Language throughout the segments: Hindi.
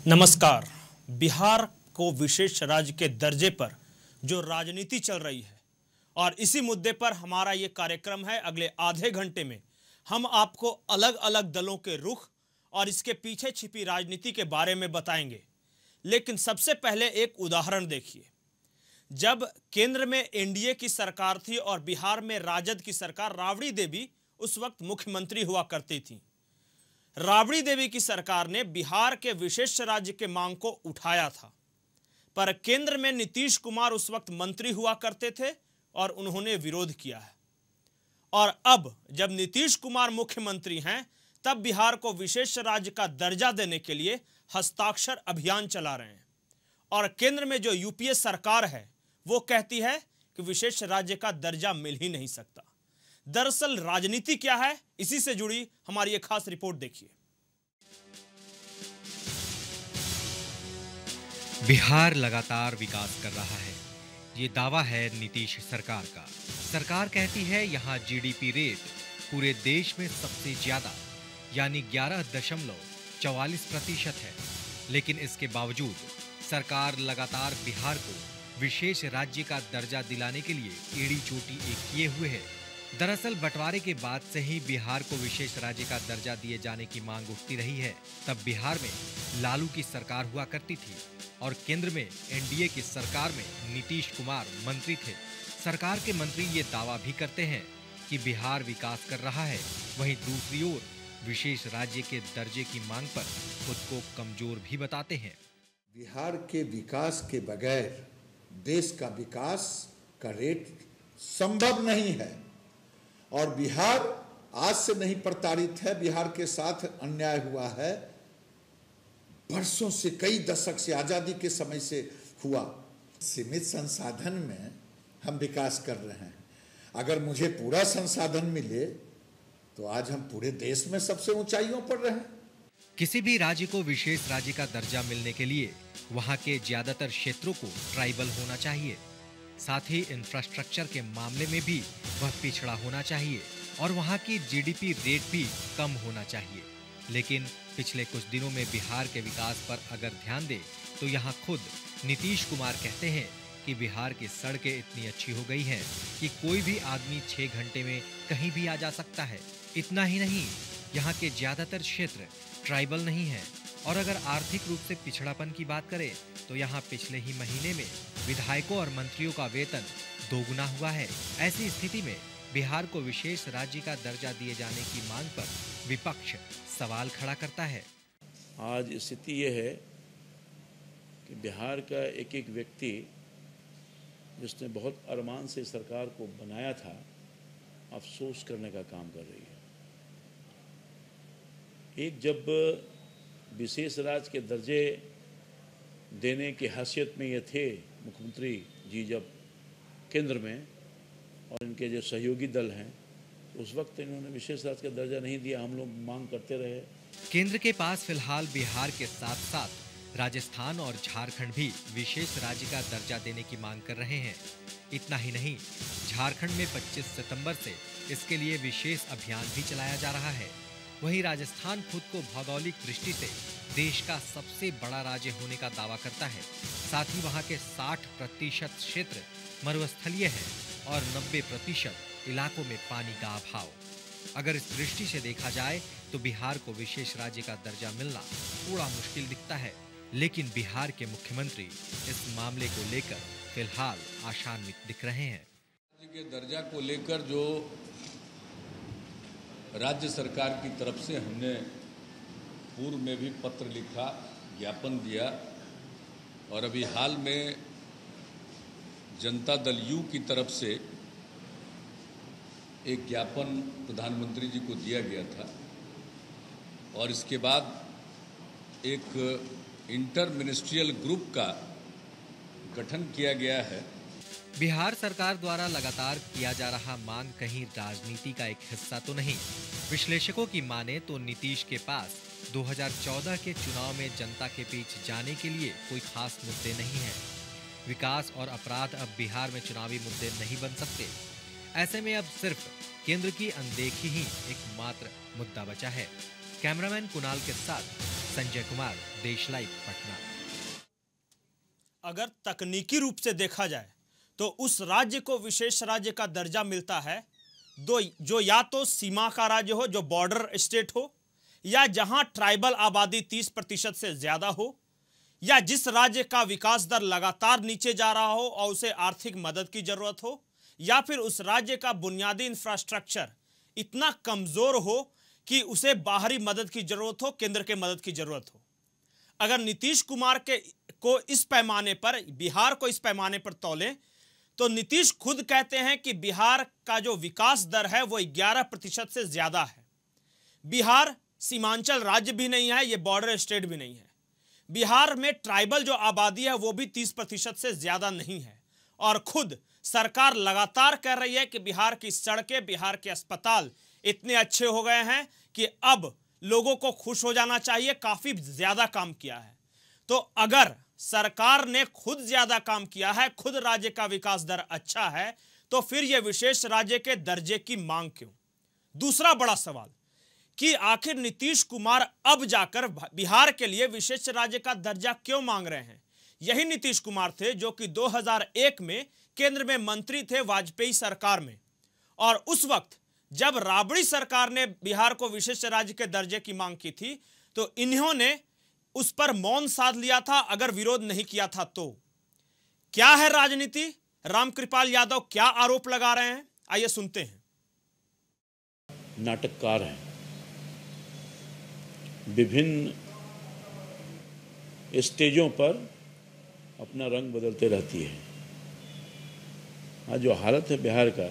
नमस्कार। बिहार को विशेष राज्य के दर्जे पर जो राजनीति चल रही है और इसी मुद्दे पर हमारा ये कार्यक्रम है। अगले आधे घंटे में हम आपको अलग अलग दलों के रुख और इसके पीछे छिपी राजनीति के बारे में बताएंगे। लेकिन सबसे पहले एक उदाहरण देखिए। जब केंद्र में एनडीए की सरकार थी और बिहार में राजद की सरकार, राबड़ी देवी उस वक्त मुख्यमंत्री हुआ करती थी। राबड़ी देवी की सरकार ने बिहार के विशेष राज्य के मांग को उठाया था, पर केंद्र में नीतीश कुमार उस वक्त मंत्री हुआ करते थे और उन्होंने विरोध किया है। और अब जब नीतीश कुमार मुख्यमंत्री हैं, तब बिहार को विशेष राज्य का दर्जा देने के लिए हस्ताक्षर अभियान चला रहे हैं। और केंद्र में जो यूपीए सरकार है वो कहती है कि विशेष राज्य का दर्जा मिल ही नहीं सकता। दरअसल राजनीति क्या है, इसी से जुड़ी हमारी एक खास रिपोर्ट देखिए। बिहार लगातार विकास कर रहा है, ये दावा है नीतीश सरकार का। सरकार कहती है यहाँ जीडीपी रेट पूरे देश में सबसे ज्यादा यानी 11.44% है। लेकिन इसके बावजूद सरकार लगातार बिहार को विशेष राज्य का दर्जा दिलाने के लिए एड़ी चोटी एक किए हुए है। दरअसल बंटवारे के बाद से ही बिहार को विशेष राज्य का दर्जा दिए जाने की मांग उठती रही है। तब बिहार में लालू की सरकार हुआ करती थी और केंद्र में एनडीए की सरकार में नीतीश कुमार मंत्री थे। सरकार के मंत्री ये दावा भी करते हैं कि बिहार विकास कर रहा है, वहीं दूसरी ओर विशेष राज्य के दर्जे की मांग पर खुद को कमजोर भी बताते हैं। बिहार के विकास के बगैर देश का विकास का रेट संभव नहीं है और बिहार आज से नहीं प्रताड़ित है। बिहार के साथ अन्याय हुआ है, वर्षों से, कई दशक से, आजादी के समय से हुआ। सीमित संसाधन में हम विकास कर रहे हैं। अगर मुझे पूरा संसाधन मिले तो आज हम पूरे देश में सबसे ऊंचाइयों पर रहें। किसी भी राज्य को विशेष राज्य का दर्जा मिलने के लिए वहां के ज्यादातर क्षेत्रों को ट्राइबल होना चाहिए। साथ ही इंफ्रास्ट्रक्चर के मामले में भी वह पिछड़ा होना चाहिए और वहां की जीडीपी रेट भी कम होना चाहिए। लेकिन पिछले कुछ दिनों में बिहार के विकास पर अगर ध्यान दें तो यहाँ खुद नीतीश कुमार कहते हैं कि बिहार की सड़कें इतनी अच्छी हो गई हैं कि कोई भी आदमी 6 घंटे में कहीं भी आ जा सकता है। इतना ही नहीं, यहाँ के ज्यादातर क्षेत्र ट्राइबल नहीं है। और अगर आर्थिक रूप से पिछड़ापन की बात करें तो यहाँ पिछले ही महीने में विधायकों और मंत्रियों का वेतन दोगुना हुआ है। ऐसी स्थिति में बिहार को विशेष राज्य का दर्जा दिए जाने की मांग पर विपक्ष सवाल खड़ा करता है। आज स्थिति यह है कि बिहार का एक एक व्यक्ति जिसने बहुत अरमान से सरकार को बनाया था, अफसोस करने का काम कर रही है। एक जब विशेष राज्य के दर्जे देने की हैसियत में ये थे मुख्यमंत्री जी, जब केंद्र में, और इनके जो सहयोगी दल हैं, उस वक्त इन्होंने विशेष राज्य का दर्जा नहीं दिया। हम लोग मांग करते रहे। केंद्र के पास फिलहाल बिहार के साथ साथ राजस्थान और झारखंड भी विशेष राज्य का दर्जा देने की मांग कर रहे हैं। इतना ही नहीं, झारखंड में 25 सितंबर से इसके लिए विशेष अभियान भी चलाया जा रहा है। वहीं राजस्थान खुद को भौगोलिक दृष्टि से देश का सबसे बड़ा राज्य होने का दावा करता है। साथ ही वहां के 60% क्षेत्र मरुस्थलीय है और 90% इलाकों में पानी का अभाव। अगर इस दृष्टि से देखा जाए तो बिहार को विशेष राज्य का दर्जा मिलना थोड़ा मुश्किल दिखता है। लेकिन बिहार के मुख्यमंत्री इस मामले को लेकर फिलहाल आशान्वित दिख रहे हैं। राज्य के दर्जा को लेकर जो राज्य सरकार की तरफ से हमने पूर्व में भी पत्र लिखा, ज्ञापन दिया, और अभी हाल में जनता दल यू की तरफ से एक ज्ञापन प्रधानमंत्री जी को दिया गया था। और इसके बाद एक इंटर मिनिस्ट्रियल ग्रुप का गठन किया गया है। बिहार सरकार द्वारा लगातार किया जा रहा मांग कहीं राजनीति का एक हिस्सा तो नहीं। विश्लेषकों की माने तो नीतीश के पास 2014 के चुनाव में जनता के बीच जाने के लिए कोई खास मुद्दे नहीं है। विकास और अपराध अब बिहार में चुनावी मुद्दे नहीं बन सकते। ऐसे में अब सिर्फ केंद्र की अनदेखी ही एकमात्र मुद्दा बचा है। कैमरामैन कुणाल के साथ संजय कुमार, देश लाइव, पटना। अगर तकनीकी रूप से देखा जाए तो उस राज्य को विशेष राज्य का दर्जा मिलता है जो या तो सीमा का राज्य हो, जो बॉर्डर स्टेट हो, या जहां ट्राइबल आबादी 30% से ज्यादा हो, या जिस राज्य का विकास दर लगातार नीचे जा रहा हो और उसे आर्थिक मदद की जरूरत हो, या फिर उस राज्य का बुनियादी इंफ्रास्ट्रक्चर इतना कमजोर हो कि उसे बाहरी मदद की जरूरत हो, केंद्र के मदद की जरूरत हो। अगर नीतीश कुमार को इस पैमाने पर, बिहार को इस पैमाने पर तौलें तो नीतीश खुद कहते हैं कि बिहार का जो विकास दर है वो 11% से ज्यादा है। बिहार सीमांचल राज्य भी नहीं है, ये बॉर्डर स्टेट भी नहीं है। बिहार में ट्राइबल जो आबादी है वो भी 30% से ज्यादा नहीं है। और खुद सरकार लगातार कह रही है कि बिहार की सड़कें, बिहार के अस्पताल इतने अच्छे हो गए हैं कि अब लोगों को खुश हो जाना चाहिए, काफी ज्यादा काम किया है। तो अगर सरकार ने खुद ज्यादा काम किया है, खुद राज्य का विकास दर अच्छा है, तो फिर यह विशेष राज्य के दर्जे की मांग क्यों? दूसरा बड़ा सवाल कि आखिर नीतीश कुमार अब जाकर बिहार के लिए विशेष राज्य का दर्जा क्यों मांग रहे हैं? यही नीतीश कुमार थे जो कि 2001 में केंद्र में मंत्री थे वाजपेयी सरकार में, और उस वक्त जब राबड़ी सरकार ने बिहार को विशेष राज्य के दर्जे की मांग की थी तो इन्होंने उस पर मौन साध लिया था, अगर विरोध नहीं किया था तो। क्या है राजनीति? रामकृपाल यादव क्या आरोप लगा रहे हैं, आइए सुनते हैं। नाटककार हैं, विभिन्न स्टेजों पर अपना रंग बदलते रहती है। आज जो हालत है बिहार का,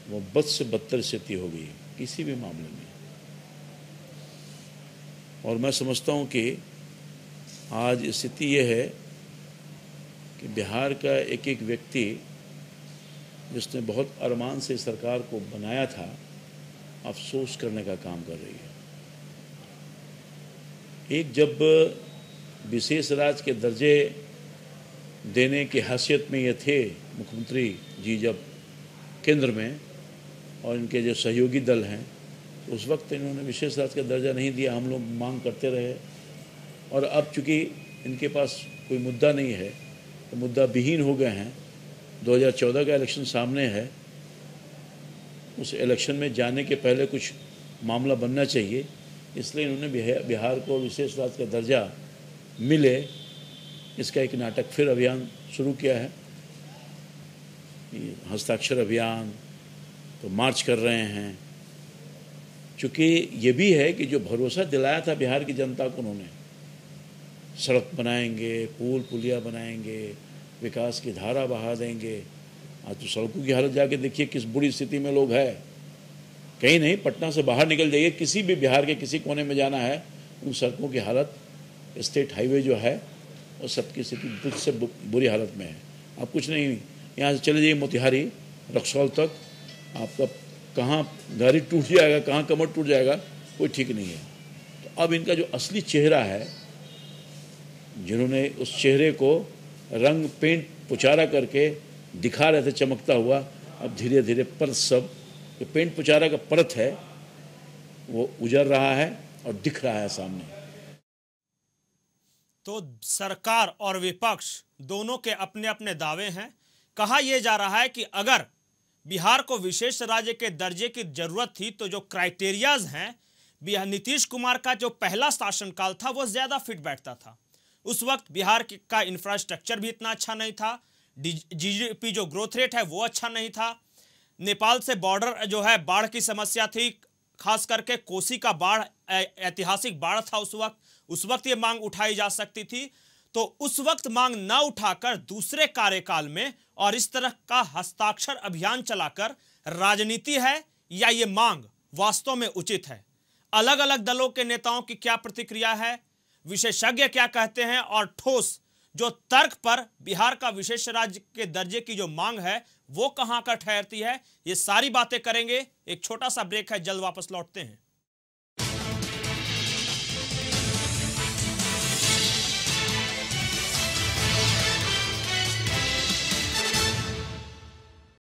वो बद से बदतर स्थिति हो गई है किसी भी मामले में। और मैं समझता हूँ कि आज स्थिति ये है कि बिहार का एक एक व्यक्ति जिसने बहुत अरमान से सरकार को बनाया था, अफसोस करने का काम कर रही है। एक जब विशेष राज्य के दर्जे देने की हैसियत में ये थे मुख्यमंत्री जी, जब केंद्र में, और इनके जो सहयोगी दल हैं, उस वक्त इन्होंने विशेष राज्य का दर्जा नहीं दिया। हम लोग मांग करते रहे, और अब चूँकि इनके पास कोई मुद्दा नहीं है तो मुद्दा विहीन हो गए हैं। 2014 का इलेक्शन सामने है, उस इलेक्शन में जाने के पहले कुछ मामला बनना चाहिए, इसलिए इन्होंने बिहार को विशेष राज्य का दर्जा मिले, इसका एक नाटक फिर अभियान शुरू किया है। हस्ताक्षर अभियान तो मार्च कर रहे हैं, चूँकि ये भी है कि जो भरोसा दिलाया था बिहार की जनता को, उन्होंने सड़क बनाएंगे, पुल पुलिया बनाएंगे, विकास की धारा बहा देंगे। आज तो सड़कों की हालत जाके देखिए किस बुरी स्थिति में लोग हैं। कहीं नहीं, पटना से बाहर निकल जाइए, किसी भी बिहार के किसी कोने में जाना है, उन सड़कों की हालत, स्टेट हाईवे जो है, और सबकी स्थिति बुरी से बुरी हालत में है। आप कुछ नहीं, यहाँ से चले जाइए मोतिहारी, रक्सौल तक, आपका कहाँ गाड़ी टूट जाएगा, कहाँ कमर टूट जाएगा, कोई ठीक नहीं है। तो अब इनका जो असली चेहरा है, जिन्होंने उस चेहरे को रंग पेंट पुचारा करके दिखा रहे थे चमकता हुआ, अब धीरे धीरे परत, सब जो पेंट पुचारा का परत है वो उजड़ रहा है और दिख रहा है सामने। तो सरकार और विपक्ष दोनों के अपने अपने दावे हैं। कहा यह जा रहा है कि अगर बिहार को विशेष राज्य के दर्जे की जरूरत थी तो जो क्राइटेरियाज हैं, नीतीश कुमार का जो पहला शासनकाल था वो ज्यादा फिट बैठता था। उस वक्त बिहार का इंफ्रास्ट्रक्चर भी इतना अच्छा नहीं था, जीडीपी जो ग्रोथ रेट है वो अच्छा नहीं था, नेपाल से बॉर्डर जो है, बाढ़ की समस्या थी, खास करके कोसी का बाढ़ ऐतिहासिक बाढ़ था उस वक्त ये मांग उठाई जा सकती थी। तो उस वक्त मांग न उठाकर दूसरे कार्यकाल में और इस तरह का हस्ताक्षर अभियान चलाकर राजनीति है या ये मांग वास्तव में उचित है? अलग अलग दलों के नेताओं की क्या प्रतिक्रिया है, विशेषज्ञ क्या कहते हैं, और ठोस जो तर्क पर बिहार का विशेष राज्य के दर्जे की जो मांग है वो कहां का ठहरती है, ये सारी बातें करेंगे। एक छोटा सा ब्रेक है, जल्द वापस लौटते हैं।